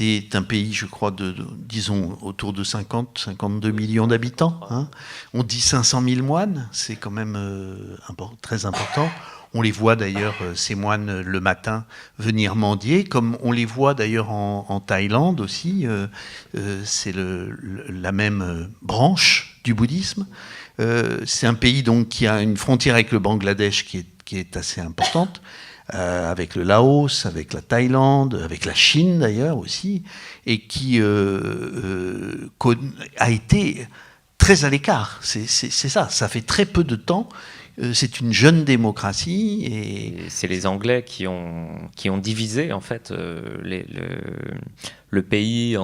c'est un pays, je crois, disons, autour de 52 millions d'habitants. Hein. On dit 500 000 moines, c'est quand même très important. On les voit d'ailleurs, ces moines, le matin, venir mendier, comme on les voit d'ailleurs en Thaïlande aussi. C'est la même branche du bouddhisme. C'est un pays donc, qui a une frontière avec le Bangladesh qui est assez importante, avec le Laos, avec la Thaïlande, avec la Chine d'ailleurs aussi, et qui a été très à l'écart. C'est ça fait très peu de temps. C'est une jeune démocratie. Et c'est les Anglais qui ont divisé en fait le pays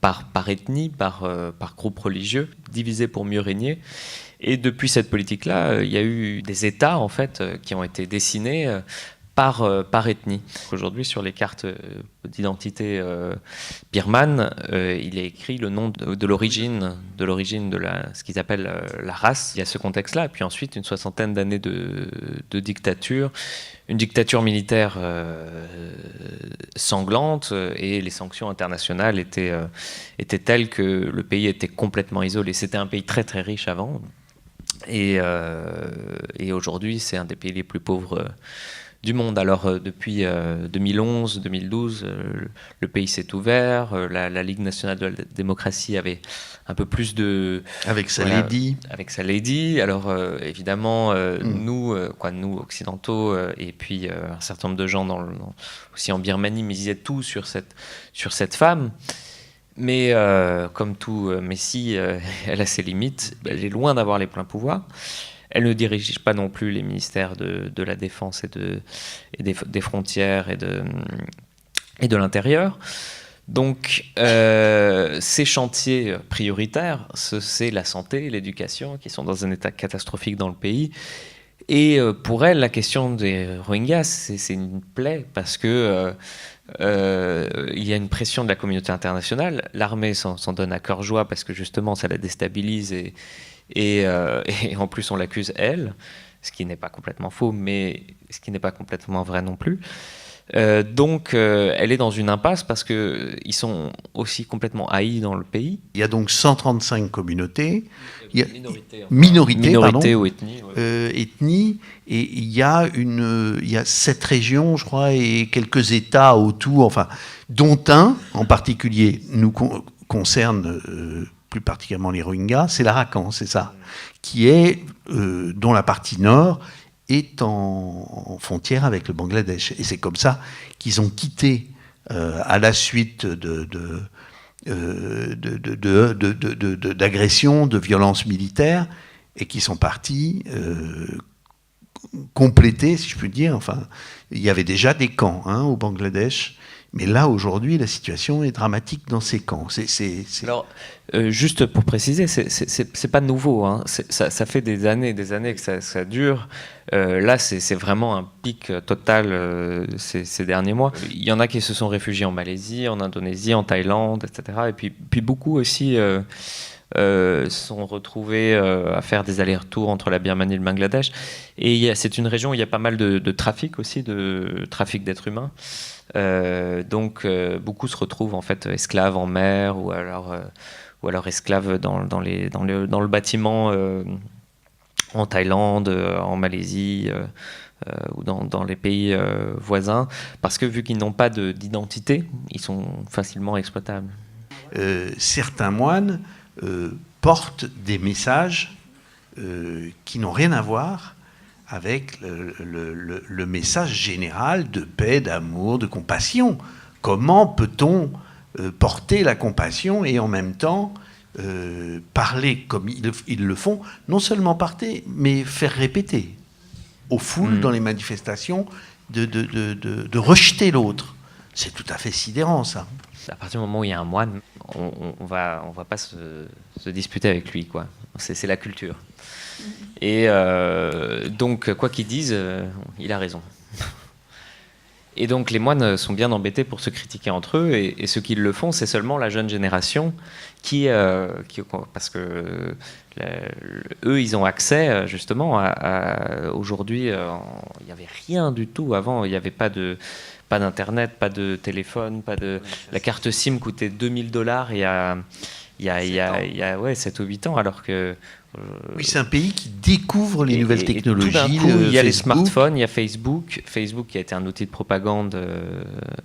par ethnie, par groupe religieux, divisé pour mieux régner. Et depuis cette politique-là, il y a eu des États en fait qui ont été dessinés par ethnie. Aujourd'hui, sur les cartes d'identité birmane, il est écrit le nom de l'origine de ce qu'ils appellent la race. Il y a ce contexte-là. Et puis ensuite, une soixantaine d'années de dictature, une dictature militaire sanglante, et les sanctions internationales étaient telles que le pays était complètement isolé. C'était un pays très très riche avant. Et aujourd'hui, c'est un des pays les plus pauvres du monde. Alors depuis 2011, 2012, le pays s'est ouvert, la Ligue nationale de la démocratie avait un peu plus de... Avec sa lady. Avec sa lady. Alors évidemment, nous occidentaux, et puis un certain nombre de gens aussi en Birmanie, misaient tout sur cette femme. Mais comme tout messie, elle a ses limites. Elle est loin d'avoir les pleins pouvoirs. Elle ne dirige pas non plus les ministères de la Défense et des frontières et de l'Intérieur. Donc, ces chantiers prioritaires, c'est la santé et l'éducation, qui sont dans un état catastrophique dans le pays. Et pour elle, la question des Rohingyas, c'est une plaie, parce que il y a une pression de la communauté internationale. L'armée s'en donne à cœur joie, parce que justement, ça la déstabilise, et en plus, on l'accuse, elle, ce qui n'est pas complètement faux, mais ce qui n'est pas complètement vrai non plus. Donc, elle est dans une impasse, parce qu'ils sont aussi complètement haïs dans le pays. Il y a donc 135 communautés. Minorités ou ethnies. Ethnies. Et il y a 7 régions, je crois, et quelques États autour, enfin, dont un, en particulier, nous concerne plus particulièrement les Rohingyas, c'est l'Arakan, c'est ça, qui est, dont la partie nord est en frontière avec le Bangladesh. Et c'est comme ça qu'ils ont quitté, à la suite d'agressions, de violences militaires, et qui sont partis compléter, si je puis dire. Enfin, il y avait déjà des camps au Bangladesh, mais là, aujourd'hui, la situation est dramatique dans ces camps. Alors, juste pour préciser, c'est pas nouveau. Ça fait des années que ça dure. Là, c'est vraiment un pic total ces derniers mois. Il y en a qui se sont réfugiés en Malaisie, en Indonésie, en Thaïlande, etc. Et puis beaucoup aussi se sont retrouvés à faire des allers-retours entre la Birmanie et le Bangladesh. Et c'est une région où il y a pas mal de trafic aussi, de trafic d'êtres humains. Donc beaucoup se retrouvent en fait esclaves en mer, ou alors esclaves dans le bâtiment en Thaïlande, en Malaisie, ou dans les pays voisins, parce que vu qu'ils n'ont pas d'identité, ils sont facilement exploitables. Certains moines portent des messages qui n'ont rien à voir avec le message général de paix, d'amour, de compassion. Comment peut-on porter la compassion et en même temps parler comme ils le font, non seulement parler, mais faire répéter aux foules dans les manifestations de rejeter l'autre. C'est tout à fait sidérant, ça. À partir du moment où il y a un moine, on va pas se disputer avec lui, quoi. C'est la culture. Et donc, quoi qu'il dise, il a raison. Et donc les moines sont bien embêtés pour se critiquer entre eux, et ceux qui le font, c'est seulement la jeune génération parce que eux, ils ont accès justement aujourd'hui, il n'y avait rien du tout avant, il n'y avait pas d'internet, pas de téléphone, la carte SIM coûtait $2000 il y a 7 ou 8 ans, alors que oui, c'est un pays qui découvre les nouvelles technologies. Et tout d'un coup, il y a les smartphones, il y a Facebook qui a été un outil de propagande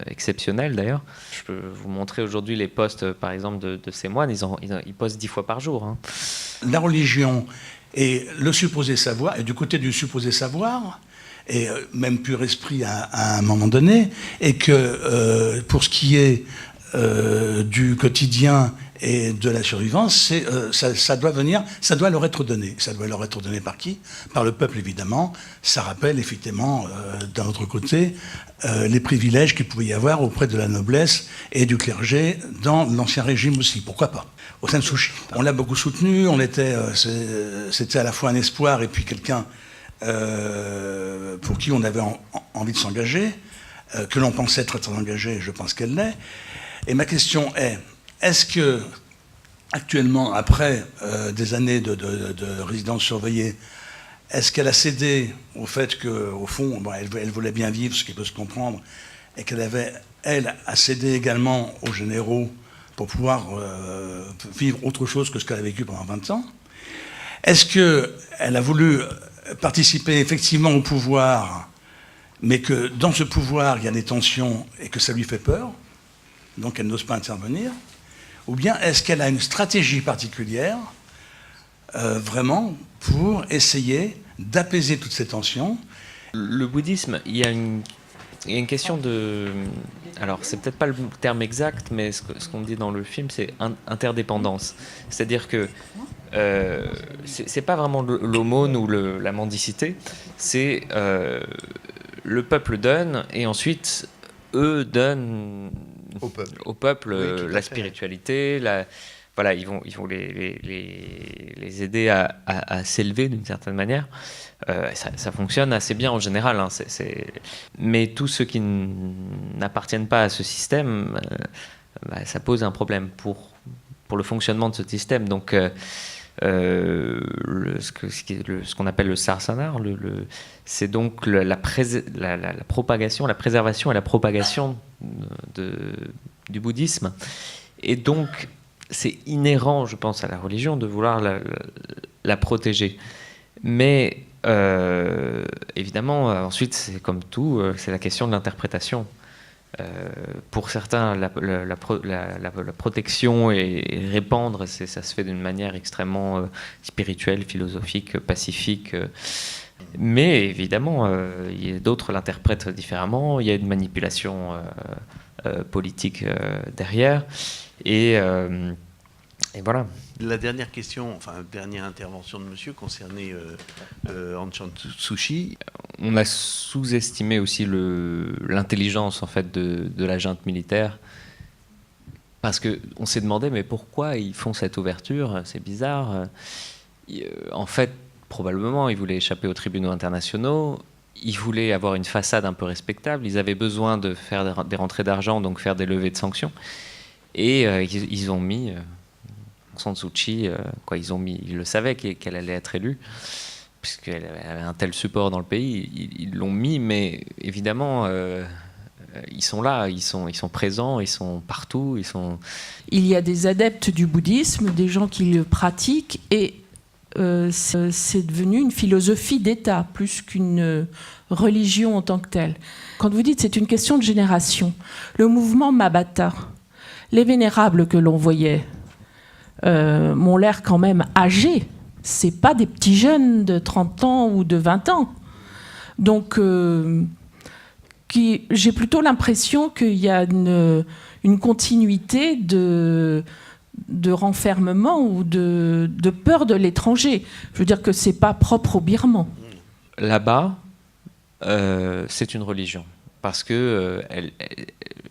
exceptionnel d'ailleurs. Je peux vous montrer aujourd'hui les posts, par exemple, de ces moines. Ils postent 10 fois par jour. Hein. La religion et le supposé savoir, et du côté du supposé savoir, et même pur esprit à un moment donné, et que pour ce qui est du quotidien et de la survivance, ça doit leur être donné. Ça doit leur être donné par qui? Par le peuple, évidemment. Ça rappelle, effectivement, d'un autre côté, les privilèges qu'il pouvait y avoir auprès de la noblesse et du clergé dans l'ancien régime aussi. Pourquoi pas? Aung San Suu Kyi, on l'a beaucoup soutenu, c'était à la fois un espoir et puis quelqu'un pour qui on avait envie de s'engager, que l'on pensait très très engagé, je pense qu'elle l'est. Et ma question est-ce que, actuellement, après des années de résidence surveillée, est-ce qu'elle a cédé au fait qu'au fond, elle voulait bien vivre, ce qui peut se comprendre, et qu'elle avait, elle, a cédé également aux généraux pour pouvoir vivre autre chose que ce qu'elle a vécu pendant 20 ans? Est-ce qu'elle a voulu participer effectivement au pouvoir, mais que dans ce pouvoir, il y a des tensions et que ça lui fait peur, donc elle n'ose pas intervenir? Ou bien est-ce qu'elle a une stratégie particulière, vraiment, pour essayer d'apaiser toutes ces tensions? Le bouddhisme, il y a une question de... Alors, c'est peut-être pas le terme exact, mais ce qu'on dit dans le film, c'est interdépendance. C'est-à-dire que c'est pas vraiment l'aumône ou la mendicité, c'est le peuple donne, et ensuite, eux donnent au peuple oui, la spiritualité, voilà, ils vont les aider à s'élever d'une certaine manière. Ça fonctionne assez bien en général, hein, mais tous ceux qui n'appartiennent pas à ce système, ça pose un problème pour le fonctionnement de ce système. Donc, ce qu'on appelle le sarsanar, c'est donc la propagation, la préservation et la propagation du bouddhisme. Et donc, c'est inhérent, je pense, à la religion de vouloir la protéger. Mais évidemment, ensuite, c'est comme tout, c'est la question de l'interprétation. Pour certains, la protection et répandre, ça se fait d'une manière extrêmement spirituelle, philosophique, pacifique. Mais évidemment, d'autres l'interprètent différemment. Il y a une manipulation politique derrière. Et voilà. La dernière question, enfin, dernière intervention de monsieur concernait Aung San Suu Kyi. On a sous-estimé aussi l'intelligence en fait de la junte militaire, parce qu'on s'est demandé mais pourquoi ils font cette ouverture, c'est bizarre. En fait, probablement, ils voulaient échapper aux tribunaux internationaux. Ils voulaient avoir une façade un peu respectable. Ils avaient besoin de faire des rentrées d'argent, donc faire des levées de sanctions. Et ils ont mis Aung San Suu Kyi, ils le savaient qu'elle allait être élue, puisqu'elle avait un tel support dans le pays. Ils l'ont mis, mais évidemment, ils sont là, ils sont présents, ils sont partout. Il y a des adeptes du bouddhisme, des gens qui le pratiquent, et c'est devenu une philosophie d'État, plus qu'une religion en tant que telle. Quand vous dites c'est une question de génération, le mouvement Mabata, les vénérables que l'on voyait m'ont l'air quand même âgés. C'est pas des petits jeunes de 30 ans ou de 20 ans. Donc, j'ai plutôt l'impression qu'il y a une continuité de renfermement ou de peur de l'étranger. Je veux dire que c'est pas propre aux Birmans. Là-bas, c'est une religion. Parce que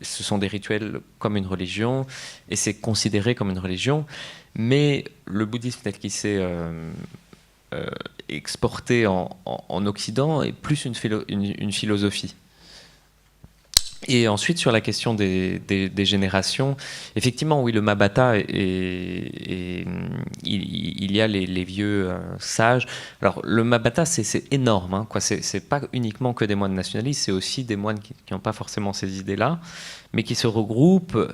ce sont des rituels comme une religion, et c'est considéré comme une religion. Mais le bouddhisme tel qu'il s'est exporté en Occident est plus une philosophie. Et ensuite, sur la question des générations, effectivement, oui, le Mabata, il y a les vieux sages. Alors, le Mabata, c'est énorme, hein, quoi. C'est pas uniquement que des moines nationalistes, c'est aussi des moines qui n'ont pas forcément ces idées-là, mais qui se regroupent.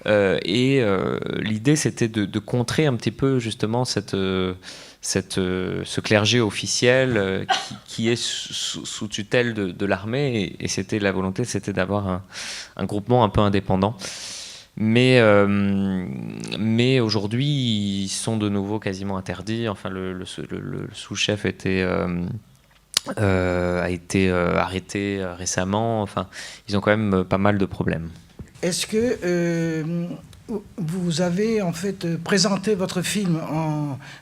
L'idée, c'était de contrer un petit peu, justement, ce clergé officiel qui est sous tutelle de l'armée, et c'était la volonté, c'était d'avoir un groupement un peu indépendant. Mais aujourd'hui, ils sont de nouveau quasiment interdits. Enfin, le sous-chef a été arrêté récemment. Enfin, ils ont quand même pas mal de problèmes. Est-ce que vous avez en fait présenté votre film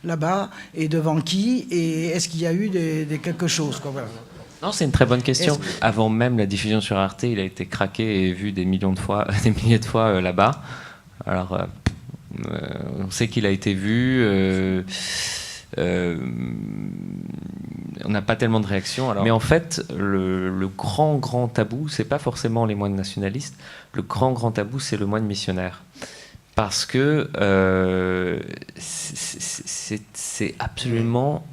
là-bas et devant qui, et est-ce qu'il y a eu quelque chose, quoi, voilà. Non, c'est une très bonne question. Avant même la diffusion sur Arte, il a été craqué et vu des milliers de fois là-bas. Alors, on sait qu'il a été vu. On n'a pas tellement de réactions. Alors. Mais en fait, le grand tabou, c'est pas forcément les moines nationalistes. Le grand tabou, c'est le moine missionnaire. Parce que c'est absolument...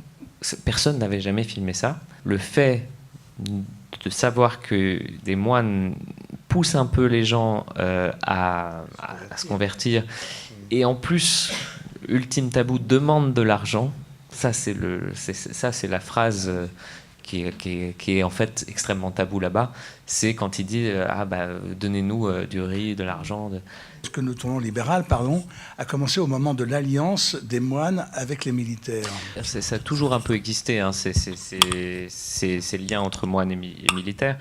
Personne n'avait jamais filmé ça. Le fait de savoir que des moines poussent un peu les gens à se convertir, et en plus, ultime tabou, demande de l'argent, ça c'est la phrase qui est en fait extrêmement tabou là-bas. C'est quand il dit donnez-nous du riz, de l'argent. Ce que nous tournons libéral, a commencé au moment de l'alliance des moines avec les militaires. Ça a toujours un peu existé, hein, ces liens entre moines et militaires.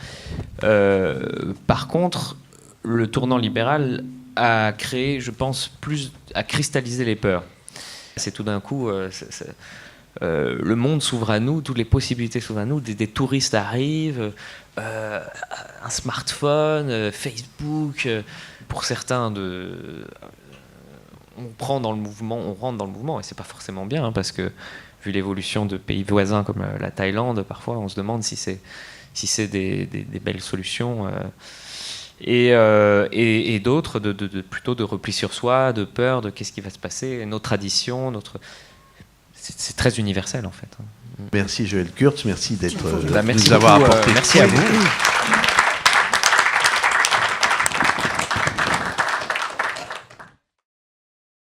Par contre, le tournant libéral a créé, je pense, a cristallisé les peurs. C'est tout d'un coup... le monde s'ouvre à nous, toutes les possibilités s'ouvrent à nous, des touristes arrivent, un smartphone, Facebook, pour certains, on rentre dans le mouvement, et c'est pas forcément bien, hein, parce que vu l'évolution de pays voisins comme la Thaïlande, parfois on se demande si c'est des belles solutions, et d'autres plutôt de repli sur soi, de peur de qu'est-ce qui va se passer, nos traditions, c'est très universel en fait. Merci Joël Kurtz, merci d'être Merci nous avoir beaucoup, apporté. merci à vous.